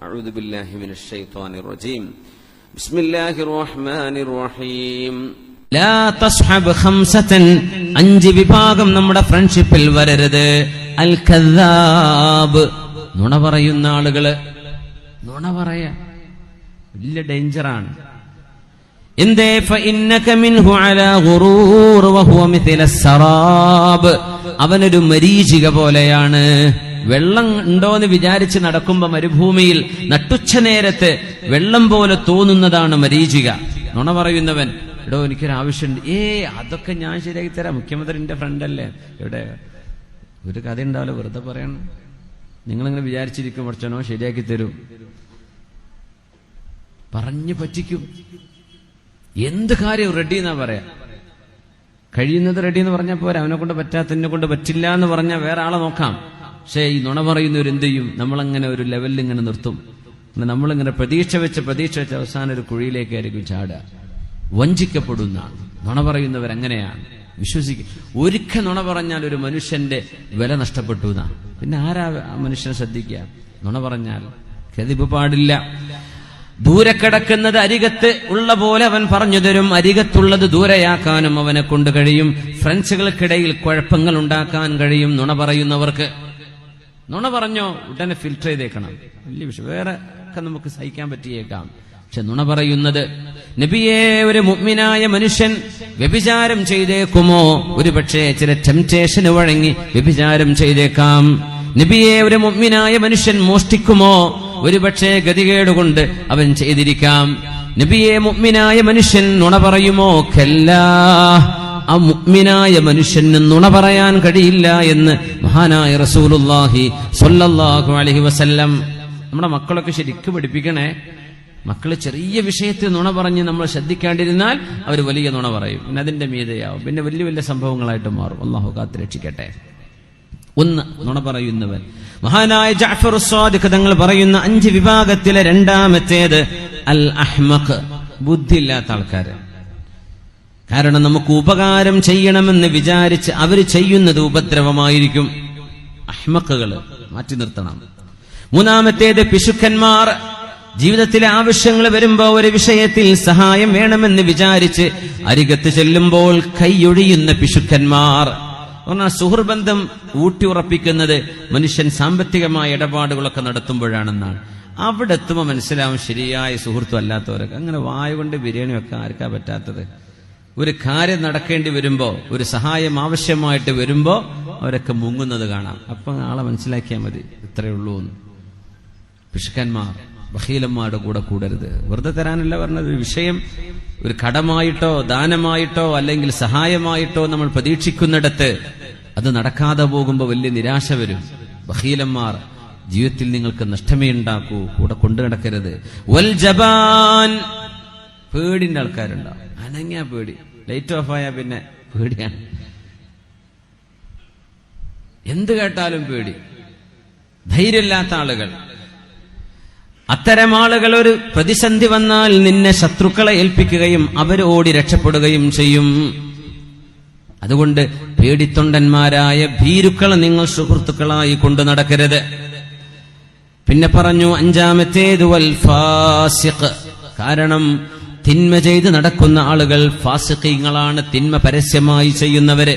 أعوذ بالله من الشيطان الرجيم بسم الله الرحمن الرحيم ലാ തസ്ഹബ് ഖംസതൻ അഞ്ച് വിഭാഗം നമ്മുടെ ഫ്രണ്ട്ഷിപ്പിൽ വരരുത്. അൽ കദ്ദാബ് നുണ പറയുന്ന ആളുകള്. നുണ പറയാ വലിയ ഡേഞ്ചറാണ്. എന്തേ ഫഇന്നക മിൻഹു അലാ ഗുറൂർ വഹുവ മിഥല സറാബ്. അവനൊരു മരീചിക പോലെയാണ്. വെള്ളം ഉണ്ടോന്ന് വിചാരിച്ച് നടക്കുമ്പോ മരുഭൂമിയിൽ നട്ടുച്ച നേരത്ത് വെള്ളം പോലെ തോന്നുന്നതാണ് മരീചിക. നുണ പറയുന്നവൻ, എടോ എനിക്കൊരാവശ്യമുണ്ട്, അതൊക്കെ ഞാൻ ശരിയാക്കി തരാം, മുഖ്യമന്ത്രിന്റെ ഫ്രണ്ടല്ലേ, ഇവിടെ ഒരു കഥ ഉണ്ടാവില്ല, വെറുതെ പറയണം. നിങ്ങളിങ്ങനെ വിചാരിച്ചിരിക്കും കുറച്ചനോ ശരിയാക്കി തരും, പറഞ്ഞു പറ്റിക്കും. എന്ത് കാര്യം റെഡി എന്നാ പറയാ. കഴിയുന്നത് റെഡി എന്ന് പറഞ്ഞാൽ പോരാ, അവനെ കൊണ്ട് പറ്റാത്തതിനെ കൊണ്ട് പറ്റില്ല എന്ന് പറഞ്ഞാൽ വേറെ ആളെ നോക്കാം. പക്ഷേ ഈ നുണ പറയുന്നവർ എന്ത് ചെയ്യും? നമ്മളങ്ങനെ ഒരു ലെവലിൽ ഇങ്ങനെ നിർത്തും. നമ്മളിങ്ങനെ പ്രതീക്ഷ വെച്ച് അവസാനം ഒരു കുഴിയിലേക്കായിരിക്കും ചാടുക. വഞ്ചിക്കപ്പെടുന്ന നുണ പറയുന്നവരങ്ങനെയാണ്. വിശ്വസിക്കുക. ഒരിക്കൽ നുണ പറഞ്ഞാൽ ഒരു മനുഷ്യന്റെ വില നഷ്ടപ്പെട്ടു എന്നാ. പിന്നെ ആരാ മനുഷ്യനെ ശ്രദ്ധിക്കുക? നുണ പറഞ്ഞാൽ കെദിബ് പാടില്ല. ദൂരെ കിടക്കുന്നത് അരികത്ത് ഉള്ള പോലെ അവൻ പറഞ്ഞു തരും. അരികത്തുള്ളത് ദൂരെയാക്കാനും അവനെ കൊണ്ട് കഴിയും. ഫ്രണ്ട്സുകൾക്കിടയിൽ കുഴപ്പങ്ങൾ ഉണ്ടാക്കാൻ കഴിയും നുണ പറയുന്നവർക്ക്. നുണ പറഞ്ഞോ ഉടനെ ഫിൽറ്റർ ചെയ്തേക്കണം. വലിയ വിഷയം. വേറെ ഒക്കെ നമുക്ക് സഹിക്കാൻ പറ്റിയേക്കാം. പക്ഷെ നുണ പറയുന്നത്, നബിയെ ഒരു മുഅ്മിനായ മനുഷ്യൻ വ്യഭിചാരം ചെയ്തേക്കുമോ? ഒരു പക്ഷേ ചില ടെംപ്റ്റേഷന് വഴങ്ങി വ്യഭിചാരം ചെയ്തേക്കാം. നബിയെ ഒരു മുഅ്മിനായ മനുഷ്യൻ മോഷ്ടിക്കുമോ? ഒരു പക്ഷേ ഗതികേടുകൊണ്ട് അവൻ ചെയ്തിരിക്കാം. നബിയെ മുഅ്മിനായ മനുഷ്യൻ നുണ പറയുമോ? കല്ലാ, ആ മുഅ്മിനായ മനുഷ്യന് നുണ പറയാൻ കഴിയില്ല എന്ന് മഹാനായ റസൂലുള്ളാഹി സ്വല്ലല്ലാഹു അലൈഹി വസല്ലം. നമ്മുടെ മക്കളൊക്കെ ശരിക്കും പഠിപ്പിക്കണേ. മക്കള് ചെറിയ വിഷയത്തിൽ നുണ പറഞ്ഞ് നമ്മൾ ശ്രദ്ധിക്കാണ്ടിരുന്നാൽ അവർ വലിയ നുണ പറയും. പിന്നെ അതിന്റെ മീതയാവും. പിന്നെ വലിയ വലിയ സംഭവങ്ങളായിട്ട് മാറും. അല്ലാഹു കാത്ത് രക്ഷിക്കട്ടെ. ഒന്ന്, നുണ പറയുന്നവൻ. മഹാനായ ജഅഫർ സ്വാദിഖ് തങ്ങൾ പറയുന്ന 5 വിഭാഗത്തിലെ രണ്ടാമത്തേത് അൽ അഹ്മഖ്, ബുദ്ധിയില്ലാത്ത ആൾക്കാര്. കാരണം നമുക്ക് ഉപകാരം ചെയ്യണമെന്ന് വിചാരിച്ച് അവർ ചെയ്യുന്നത് ഉപദ്രവമായിരിക്കും. അഹ്മഖുകള് മാറ്റി നിർത്തണം. മൂന്നാമത്തേത് പിശുക്കന്മാർ. ജീവിതത്തിലെ ആവശ്യങ്ങൾ വരുമ്പോ ഒരു വിഷയത്തിൽ സഹായം വേണമെന്ന് വിചാരിച്ച് അരികത്ത് ചെല്ലുമ്പോൾ കൈയൊഴിയുന്ന പിശുക്കന്മാർ. സുഹൃബന്ധം ഊട്ടിയുറപ്പിക്കുന്നത് മനുഷ്യൻ സാമ്പത്തികമായ ഇടപാടുകളൊക്കെ നടത്തുമ്പോഴാണെന്നാണ്. അവിടെ എത്തുമ്പോൾ മനസ്സിലാവും ശരിയായ സുഹൃത്തും അല്ലാത്തവരൊക്കെ. അങ്ങനെ വായ കൊണ്ട് ബിരിയാണി വെക്കാൻ ആർക്കാ പറ്റാത്തത്? ഒരു കാര്യം നടക്കേണ്ടി വരുമ്പോ, ഒരു സഹായം ആവശ്യമായിട്ട് വരുമ്പോ അവരൊക്കെ മുങ്ങുന്നത് കാണാം. അപ്പൊ ആളെ മനസ്സിലാക്കിയാൽ മതി, ഇത്രയേ ഉള്ളൂ എന്ന്. പിശുക്കന്മാർ, ബഖീലന്മാരുടെ കൂടെ കൂടരുത്. വെറുതെ തരാനല്ല പറഞ്ഞത്. ഒരു വിഷയം ഒരു കടമായിട്ടോ ദാനമായിട്ടോ അല്ലെങ്കിൽ സഹായമായിട്ടോ നമ്മൾ പ്രതീക്ഷിക്കുന്നിടത്ത് അത് നടക്കാതെ പോകുമ്പോൾ വലിയ നിരാശ വരും. ബഖീലന്മാർ ജീവിതത്തിൽ നിങ്ങൾക്ക് നഷ്ടമേ ഉണ്ടാക്കൂ. കൂടെ കൊണ്ടു നടക്കരുത്. വൽ ജബാൻ, പേടിന്റെ ആൾക്കാരുണ്ടാവും. അനങ്ങിയ പേടി, ലൈറ്റ് ഓഫ് ആയാൽ പിന്നെ പേടിയാണ്. എന്ത് കേട്ടാലും പേടി. ധൈര്യമില്ലാത്ത ആളുകൾ. അത്തരം ആളുകൾ ഒരു പ്രതിസന്ധി വന്നാൽ നിന്നെ ശത്രുക്കളെ ഏൽപ്പിക്കുകയും അവർ ഓടി രക്ഷപ്പെടുകയും ചെയ്യും. അതുകൊണ്ട് പേടിത്തൊണ്ടന്മാരായ ഭീരുക്കളെ നിങ്ങൾ സുഹൃത്തുക്കളായി കൊണ്ടു നടക്കരുത്. പിന്നെ പറഞ്ഞു അഞ്ചാമത്തേത് വൽ ഫാസിഖ്. കാരണം തിന്മ ചെയ്ത് നടക്കുന്ന ആളുകൾ ഫാസിഖീങ്ങളാണ്, തിന്മ പരസ്യമായി ചെയ്യുന്നവര്.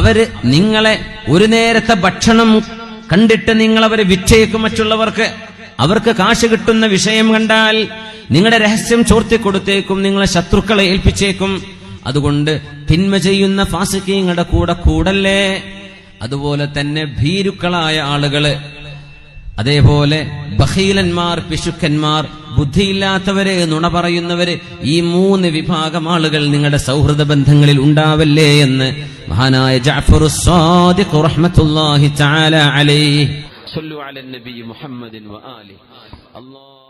അവര് നിങ്ങളെ ഒരു നേരത്തെ ഭക്ഷണം കണ്ടിട്ട് നിങ്ങളവരെ വിറ്റേക്കും മറ്റുള്ളവർക്ക്. അവർക്ക് കാശ് കിട്ടുന്ന വിഷയം കണ്ടാൽ നിങ്ങളുടെ രഹസ്യം ചോർത്തിക്കൊടുത്തേക്കും, നിങ്ങളെ ശത്രുക്കളെ ഏൽപ്പിച്ചേക്കും. അതുകൊണ്ട് തിന്മ ചെയ്യുന്ന ഫാസിഖീങ്ങളുടെ കൂടെ കൂടല്ലേ. അതുപോലെ തന്നെ ഭീരുക്കളായ ആളുകള്, അതേപോലെ ബഖീലന്മാർ, പിശുക്കന്മാർ, ബുദ്ധിയില്ലാത്തവര്, നുണ പറയുന്നവര്, ഈ 3 വിഭാഗം ആളുകൾ നിങ്ങളുടെ സൗഹൃദ ബന്ധങ്ങളിൽ ഉണ്ടാവല്ലേ എന്ന് മഹാനായ ജഅഫർ സ്വാദിഖ് റഹ്മത്തുള്ളാഹി തആല അലൈഹി. صلوا على النبي محمد وآله. الله